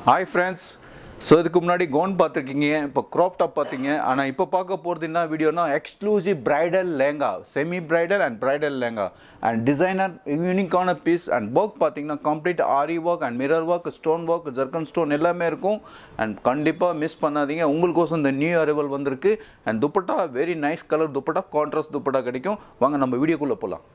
Hi friends. So இதுக்கு முன்னாடி gown பார்த்துருக்கீங்க, இப்போ க்ராப் டாப் பார்த்தீங்க. ஆனால் இப்போ பார்க்க போகிறது என்ன வீடியோனா exclusive bridal lehenga, semi bridal and bridal lehenga and designer யூனிக்கான பீஸ் அண்ட் ஒர்க் பார்த்தீங்கன்னா complete aari work and mirror work, stone work, zircon stone எல்லாமே இருக்கும். அண்ட் கண்டிப்பாக மிஸ் பண்ணாதீங்க. உங்களுக்கோசம் இந்த நியூ அரைவல் வந்திருக்கு. And dupatta very nice colour dupatta, contrast dupatta கிடைக்கும். வாங்க நம்ம வீடியோக்குள்ளே போகலாம்.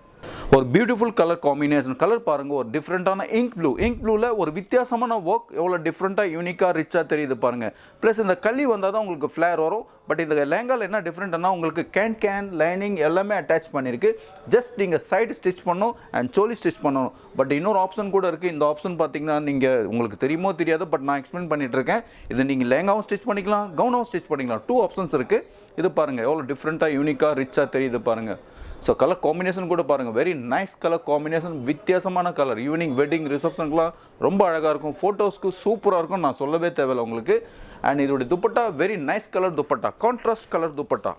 ஒரு பியூட்டிஃபுல் கலர் காம்பினேஷன், கலர் பாருங்கள், ஒரு டிஃப்ரெண்ட்டான இங்க் ப்ளூவில் ஒரு வித்தியாசமான ஒர்க், எவ்வளோ டிஃப்ரெண்ட்டாக யூனிக்காக ரிச்சாக தெரியுது பாருங்கள். ப்ளஸ் இந்த கல்லி வந்தால் தான் உங்களுக்கு ஃப்ளேர் வரும். பட் இந்த லெஹங்காவில் என்ன டிஃப்ரெண்ட்னா உங்களுக்கு கேன் லைனிங் எல்லாமே அட்டாச் பண்ணியிருக்கு. ஜஸ்ட் நீங்கள் சைடு ஸ்டிச் பண்ணணும் அண்ட் சோலி ஸ்டிச் பண்ணணும். பட் இன்னொரு ஆப்ஷன் கூட இருக்குது. இந்த ஆப்ஷன் பார்த்தீங்கன்னா நீங்கள் உங்களுக்கு தெரியுமோ தெரியாது, பட் நான் எக்ஸ்பிளைன் பண்ணிகிட்டு இருக்கேன். இது நீங்கள் லெஹங்காவும் ஸ்டிச் பண்ணிக்கலாம், கவுனாவும் ஸ்டிச் பண்ணிக்கலாம். 2 ஆப்ஷன்ஸ் இருக்குது. இது பாருங்கள் எவ்வளோ டிஃப்ரெண்ட்டாக யூனிக்காக ரிச்சாக தெரியுது பாருங்கள். ஸோ கலர் காம்பினேஷன் கூட பாருங்கள், வெரி நைஸ் கலர் காம்பினேஷன், வித்தியாசமான கலர். ஈவினிங் வெட்டிங் ரிசப்ஷனுக்குலாம் ரொம்ப அழகாக இருக்கும், ஃபோட்டோஸ்க்கு சூப்பராக இருக்கும், நான் சொல்லவே தேவையில்லை உங்களுக்கு. அண்ட் இதோடைய dupatta very nice colour dupatta, contrast colour dupatta.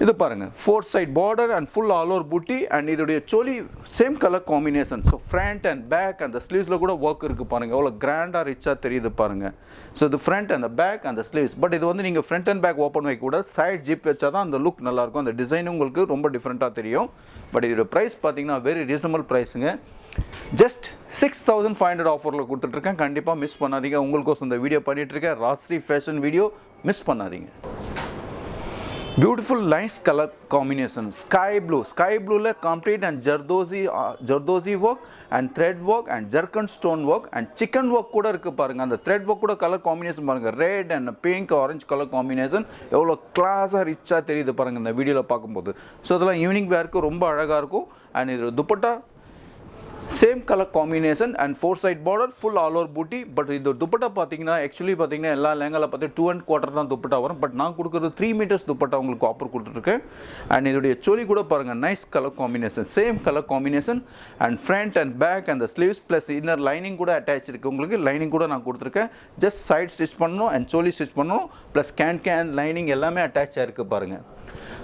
இது பாருங்கள் 4 side border and full all over booti. And இதோடைய choli same colour combination. So front and back அந்த ஸ்லீவ்ஸில் கூட ஒர்க் இருக்குது பாருங்கள், எவ்வளோ கிராண்டாக ரிச்சாக தெரியுது பாருங்கள். ஸோ இது ஃப்ரண்ட் அந்த பேக் அந்த ஸ்லீவ்ஸ். பட் இது வந்து நீங்கள் ஃப்ரண்ட் அண்ட் பேக் ஓப்பன் வைக்கக்கூடாது, சைட் ஜிப் வச்சா தான் அந்த லுக் நல்லாயிருக்கும். அந்த டிசைன் உங்களுக்கு ரொம்ப டிஃப்ரெண்ட்டாக தெரியும். பட் இதோட ப்ரைஸ் பார்த்தீங்கன்னா வெரி ரீசனபிள் ப்ரைஸுங்க. ஜஸ்ட் 6500 ஆஃபரில் கொடுத்துட்ருக்கேன். கண்டிப்பாக மிஸ் பண்ணாதீங்க. உங்களுக்கோசம் இந்த வீடியோ பண்ணிகிட்ருக்கேன். ராஸ்ரீ ஃபேஷன் வீடியோ மிஸ் பண்ணாதீங்க. Beautiful nice color combination, sky blue la complete and jardozi work and thread work and jerkin stone work and chicken work kuda irukku parunga. And thread work kuda color combination parunga, red and pink orange color combination evlo class ah rich ah theriyudhu parunga indha video la paakumbodhu. So adala evening wear ku romba alaga irukum. And idu dupatta same colour combination and 4 side border, full all over buti. But இது துப்பட்டா பார்த்தீங்கன்னா actually பார்த்தீங்கன்னா எல்லா லெஹங்காவில் பார்த்து 2¼ தான் துப்பட்டா வரும். But நான் கொடுக்குறது 3 மீட்டர்ஸ் துப்பட்டா உங்களுக்கு ஆஃபர் கொடுத்துருக்கேன். அண்ட் இதோடைய சோலி கூட பாருங்கள், nice colour combination, same colour combination. And front and back அந்த ஸ்லீவ்ஸ் ப்ளஸ் இன்னர் லைனிங் கூட அட்டாச் இருக்குது. உங்களுக்கு லைனிங் கூட நான் கொடுத்துருக்கேன். ஜஸ்ட் சைட் ஸ்டிச் பண்ணணும் அண்ட் சோலி ஸ்டிச் பண்ணணும். ப்ளஸ் கேன் லைனிங் எல்லாமே அட்டாச் ஆகிருக்கு பாருங்கள்.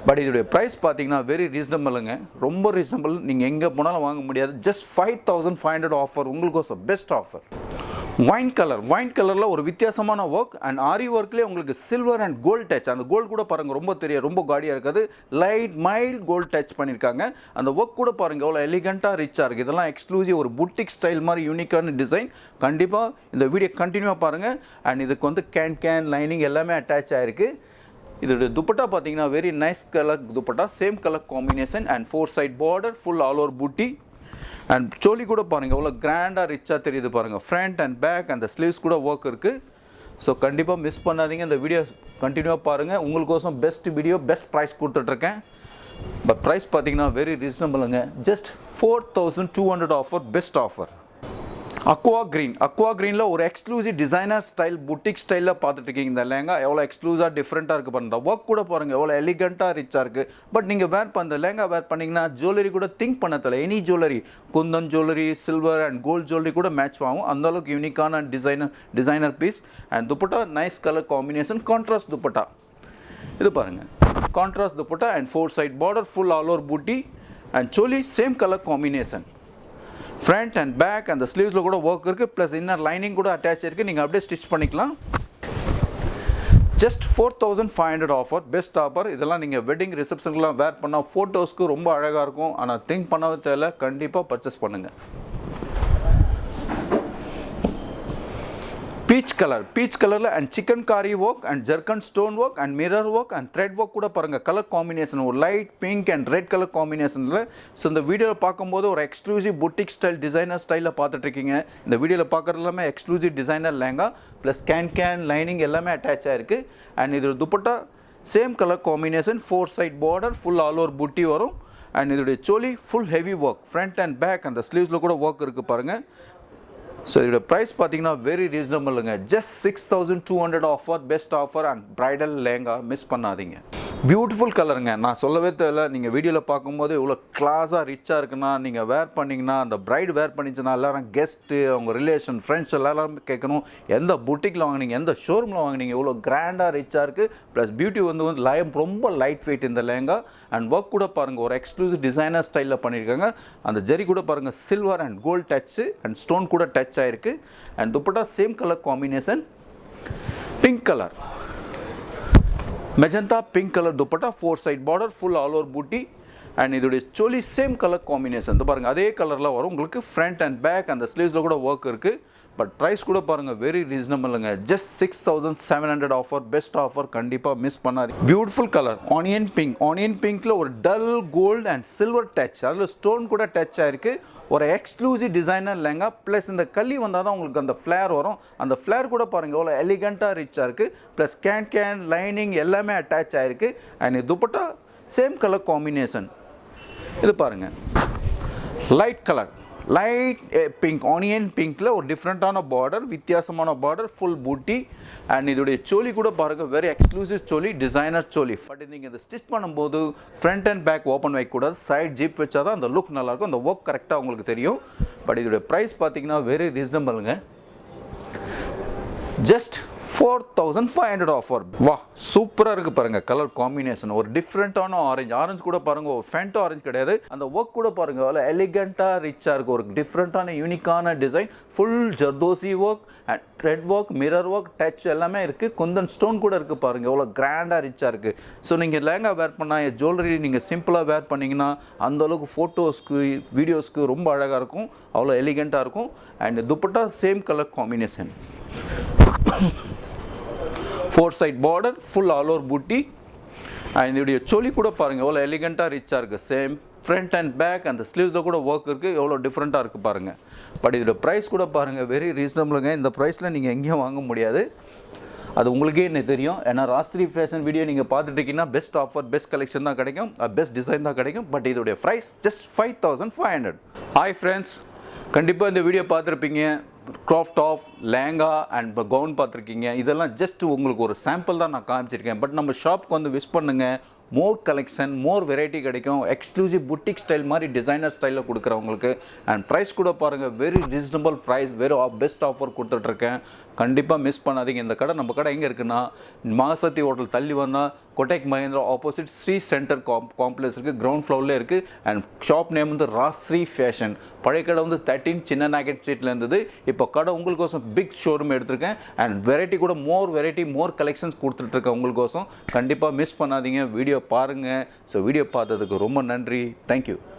பட் இதோடைய ப்ரைஸ் பார்த்தீங்கன்னா வெரி ரீசனபிளுங்க, ரொம்ப ரீசனபிள். நீங்கள் எங்கே போனாலும் வாங்க முடியாது. ஜஸ்ட் 5500 ஆஃபர் உங்களுக்கோசம் பெஸ்ட் ஆஃபர். வைன் கலரில் ஒரு வித்தியாசமான ஒர்க் அண்ட் ஆரி ஒர்க்லேயே உங்களுக்கு சில்வர் அண்ட் கோல்ட் டச். அந்த கோல்டு கூட பாருங்கள் ரொம்ப ரொம்ப காடியாக இருக்காது, லைட் மைல்ட் கோல்ட் டச் பண்ணியிருக்காங்க. அந்த ஒர்க் கூட பாருங்கள் எவ்வளோ எலிகண்ட்டாக ரிச்சாக இருக்குது. இதெல்லாம் எக்ஸ்க்ளூசிவ் ஒரு புட்டிக் ஸ்டைல் மாதிரி யூனிக்கான டிசைன். கண்டிப்பாக இந்த வீடியோ கண்டினியூவாக பாருங்கள். அண்ட் இதுக்கு வந்து கேன் லைனிங் எல்லாமே அட்டாச் ஆகிருக்கு. இதோடைய துப்பட்டா பார்த்தீங்கன்னா very nice colour dupatta, same colour combination and 4 side border, full all over booti. And choli கூட பாருங்கள் எவ்வளோ கிராண்டாக ரிச்சாக தெரியுது பாருங்கள். ஃப்ரண்ட் அண்ட் பேக் அந்த ஸ்லீவ்ஸ் கூட ஒர்க் இருக்குது. ஸோ கண்டிப்பாக மிஸ் பண்ணாதீங்க. இந்த வீடியோ கண்டினியூவாக பாருங்கள். உங்களுக்கோசம் பெஸ்ட் வீடியோ, பெஸ்ட் ப்ரைஸ் கொடுத்துட்ருக்கேன். பட் ப்ரைஸ் பார்த்தீங்கன்னா வெரி ரீசனபிளுங்க. Just 4200 offer, best offer. Aqua க்ரீனில் ஒரு எக்ஸ்க்ளூசிவ் டிசைனர் ஸ்டைல் புட்டிக் ஸ்டைலில் பார்த்துட்டு இருக்கீங்க. இந்த லெஹங்கா எவ்வளோ எக்ஸ்க்ளூசிவாக டிஃப்ரெண்ட்டாக இருக்குது பாருங்கள். ஒர்க் கூட பாருங்கள் எவ்வளோ எலிகண்ட்டாக ரிச்சாக இருக்குது. பட் நீங்கள் இந்த லெஹங்கா வேர் பண்ணிங்கன்னா ஜுவல்லரி கூட திங்க் பண்ண தெரியல. Any jewellery, kundan jewellery, silver and gold jewellery கூட மேட்ச் ஆகும். அந்தளவுக்கு யூனிக்கான designer piece. And dupatta nice colour combination, contrast dupatta. இது பாருங்கள் contrast dupatta and 4 side border, full all over booti. And choli same colour combination. Front and back அந்த ஸ்லீவ்ஸில் கூட ஒர்க் இருக்குது. ப்ளஸ் இன்னர் லைனிங் கூட அட்டாச் இருக்குது. நீங்கள் அப்படியே ஸ்டிச் பண்ணிக்கலாம். Just 4500 offer, best offer. இதெல்லாம் நீங்கள் வெட்டிங் ரிசப்ஷனுக்குலாம் வேர் பண்ணால் ஃபோட்டோஸ்க்கு ரொம்ப அழகாக இருக்கும். ஆனால் திங்க் பண்ணவே தேவையில்ல, கண்டிப்பாக பர்ச்சேஸ் பண்ணுங்கள். பீச் கலரில் அண்ட் சிக்கன் காரி work and ஜர்க்கன் stone work and mirror work and thread work கூட பாருங்கள். கலர் காம்பினேஷன் ஒரு light pink and red colour காம்பினேஷனில். ஸோ இந்த வீடியோவில் பார்க்கும்போது ஒரு எக்ஸ்க்ளூசிவ் புட்டிக் ஸ்டைல் டிசைனர் ஸ்டைலில் பார்த்துட்ருக்கீங்க. இந்த வீடியோவில் பார்க்குறது எல்லாமே exclusive designer lehenga plus can lining எல்லாமே அட்டாச் ஆகிருக்கு. அண்ட் இது dupatta same colour combination, 4 side border, full all over booti வரும். அண்ட் இதோடைய choli full heavy work, front and back அந்த ஸ்லீவ்ஸில் கூட ஒர்க் இருக்குது பாருங்கள். ஸோ இதோட ப்ரைஸ் பார்த்தீங்கன்னா வெரி ரீசனபிளுங்க. Just 6200 offer, best offer and bridal lehenga miss பண்ணாதீங்க. பியூட்டிஃபுல் கலருங்க. நான் சொல்லவே தேவையில்ல, நீங்கள் வீடியோவில் பார்க்கும்போது இவ்வளோ கிளாஸாக ரிச்சாக இருக்குன்னா, நீங்கள் வேர் பண்ணிங்கன்னா, அந்த பிரைட் வேர் பண்ணிச்சுன்னா எல்லோரும் கெஸ்ட்டு, அவங்க ரிலேஷன், ஃப்ரெண்ட்ஸ் எல்லாரும் கேட்கணும், எந்த புட்டிக்கில் வாங்கினீங்க, எந்த ஷோரூமில் வாங்கினீங்க, இவ்வளோ கிராண்டாக ரிச்சாக இருக்குது. ப்ளஸ் பியூட்டி ரொம்ப லைட் வெயிட் இந்த லெஹங்கா. அண்ட் ஒர்க் கூட பாருங்கள், ஒரு எக்ஸ்க்ளூசிவ் டிசைனர் ஸ்டைலில் பண்ணியிருக்காங்க. அந்த ஜெரி கூட பாருங்கள், silver and gold touch and stone கூட டச் ஆகிருக்கு. And dupatta same colour combination, pink colour, magenta pink colour dupatta, 4 side border, full all over booty. And இதோடைய choli சேம் கலர் காம்பினேஷன். இது பாருங்கள், அதே கலரில் வரும் உங்களுக்கு. ஃப்ரண்ட் அண்ட் பேக் அந்த ஸ்லீவ்ஸில் கூட ஒர்க் இருக்குது. பட் ப்ரைஸ் கூட பாருங்கள், வெரி ரீசனபிளுங்க. ஜஸ்ட் 6700 ஆஃபர், பெஸ்ட் ஆஃபர், கண்டிப்பாக மிஸ் பண்ணாது. Beautiful colour onion pink. Onion பிங்க்கில் ஒரு dull gold and silver touch, அதில் ஸ்டோன் கூட டச் ஆகிருக்கு. ஒரு எக்ஸ்க்ளூசிவ் டிசைனர் லெஹங்கா. ப்ளஸ் இந்த கல்லி வந்தால் தான் உங்களுக்கு அந்த ஃப்ளேர் வரும். அந்த ஃப்ளேர் கூட பாருங்கள் எவ்வளோ எலிகண்ட்டாக ரிச்சாக இருக்குது. ப்ளஸ் கேன் லைனிங் எல்லாமே அட்டாச் ஆகிருக்கு. அண்ட் இது துப்பட்டா சேம் கலர் காம்பினேஷன். இது பாருங்கள், light colour, light pink, onion பிங்க்கில் ஒரு டிஃப்ரெண்ட்டான பார்டர், வித்தியாசமான பார்டர், ஃபுல் பூட்டி. அண்ட் இதோடைய சோலி கூட பாருங்கள், very exclusive choli, designer choli. But நீங்கள் இதை ஸ்டிச் பண்ணும்போது ஃப்ரண்ட் அண்ட் பேக் ஓப்பன் வைக்கக்கூடாது, சைட் ஜிப் வச்சா தான் அந்த லுக் நல்லாயிருக்கும், அந்த ஒர்க் கரெக்டாக உங்களுக்கு தெரியும். பட் இதோடைய ப்ரைஸ் பார்த்தீங்கன்னா வெரி ரீசனபிளுங்க. Just 4500 offer. வா, சூப்பராக இருக்குது பாருங்கள். கலர் காம்பினேஷன் ஒரு டிஃப்ரெண்ட்டான ஆரஞ்சு கூட பாருங்கள், ஒரு ஃபேண்டோ ஆரஞ்சு கிடையாது. அந்த ஒர்க் கூட பாருங்கள், அவ்வளோ எலிகண்ட்டாக ரிச்சாக இருக்குது. ஒரு டிஃப்ரெண்ட்டான யூனிக்கான design, full zardozi work and thread work, mirror work, touch எல்லாமே இருக்குது. குந்தன் ஸ்டோன் கூட இருக்குது பாருங்கள், எவ்வளோ கிராண்டாக ரிச்சாக இருக்குது. ஸோ நீங்கள் லெஹங்கா வேர் பண்ணால், ஜுவல்லரி நீங்கள் சிம்பிளாக வேர் பண்ணிங்கன்னா அந்தளவுக்கு ஃபோட்டோஸ்க்கு வீடியோஸ்க்கு ரொம்ப அழகாக இருக்கும், அவ்வளோ எலிகண்ட்டாக இருக்கும். And dupatta same colour combination, 4 side border, full all over booty. And இதோடைய சோலி கூட பாருங்கள், எவ்வளோ எலிகண்ட்டாக ரிச்சாக இருக்குது. சேம் ஃப்ரண்ட் அண்ட் பேக் அந்த ஸ்லீவ்ஸில் கூட ஒர்க் இருக்குது, எவ்வளோ டிஃப்ரெண்ட்டாக இருக்குது பாருங்கள். பட் இதோட ப்ரைஸ் கூட பாருங்கள், வெரி ரீசனபிளுங்க. இந்த ப்ரைஸில் நீங்கள் எங்கேயும் வாங்க முடியாது, அது உங்களுக்கே என்ன தெரியும். ஏன்னா ராஸ்திரி ஃபேஷன் வீடியோ நீங்கள் பார்த்துட்டு இருக்கீங்கன்னா பெஸ்ட் ஆஃபர், பெஸ்ட் கலெக்ஷன் தான் கிடைக்கும், பெஸ்ட் டிசைன் தான் கிடைக்கும். பட் இதோடைய ப்ரைஸ் ஜஸ்ட் 5500. ஹாய் ஃப்ரெண்ட்ஸ், கண்டிப்பாக இந்த வீடியோ பார்த்துருப்பீங்க. Craft top, lehenga and gown பார்த்துருக்கீங்க. இதெல்லாம் ஜஸ்ட் உங்களுக்கு ஒரு சாம்பிள் தான் நான் காமிச்சிருக்கேன். பட் நம்ம ஷாப்க்கு வந்து விசிட் பண்ணுங்கள், மோர் கலெக்ஷன், மோர் வெரைட்டி கிடைக்கும். எக்ஸ்க்ளூசிவ் புட்டிக் ஸ்டைல் மாதிரி டிசைனர் ஸ்டைலில் கொடுக்குறவங்களுக்கு. அண்ட் ப்ரைஸ் கூட பாருங்கள், very reasonable price, very best offer கொடுத்துட்ருக்கேன். கண்டிப்பாக மிஸ் பண்ணாதீங்க. இந்த கடை, நம்ம கடை எங்கே இருக்குன்னா, மகாசக்தி ஹோட்டல் தள்ளி வந்தால் Kotak Mahindra opposite Sri centre complex இருக்குது, கிரவுண்ட் ஃப்ளோர்லேயே இருக்குது. அண்ட் ஷாப் நேம் வந்து ராஸ்திரி ஃபேஷன். பழைய கடை வந்து 13 சின்ன நாக்கெட் ஸ்ட்ரீட்டில் இருந்தது. இப்போ கடை உங்களுக்கோசம் பிக் ஷோரூம் எடுத்திருக்கேன். அண்ட் வெரைட்டி கூட மோர் வெரைட்டி, மோர் கலெக்ஷன்ஸ் கொடுத்துட்ருக்கேன் உங்களுக்கோசம். கண்டிப்பாக மிஸ் பண்ணாதீங்க, வீடியோ பாருங்கள். ஸோ வீடியோ பார்த்ததுக்கு ரொம்ப நன்றி. தேங்க்யூ.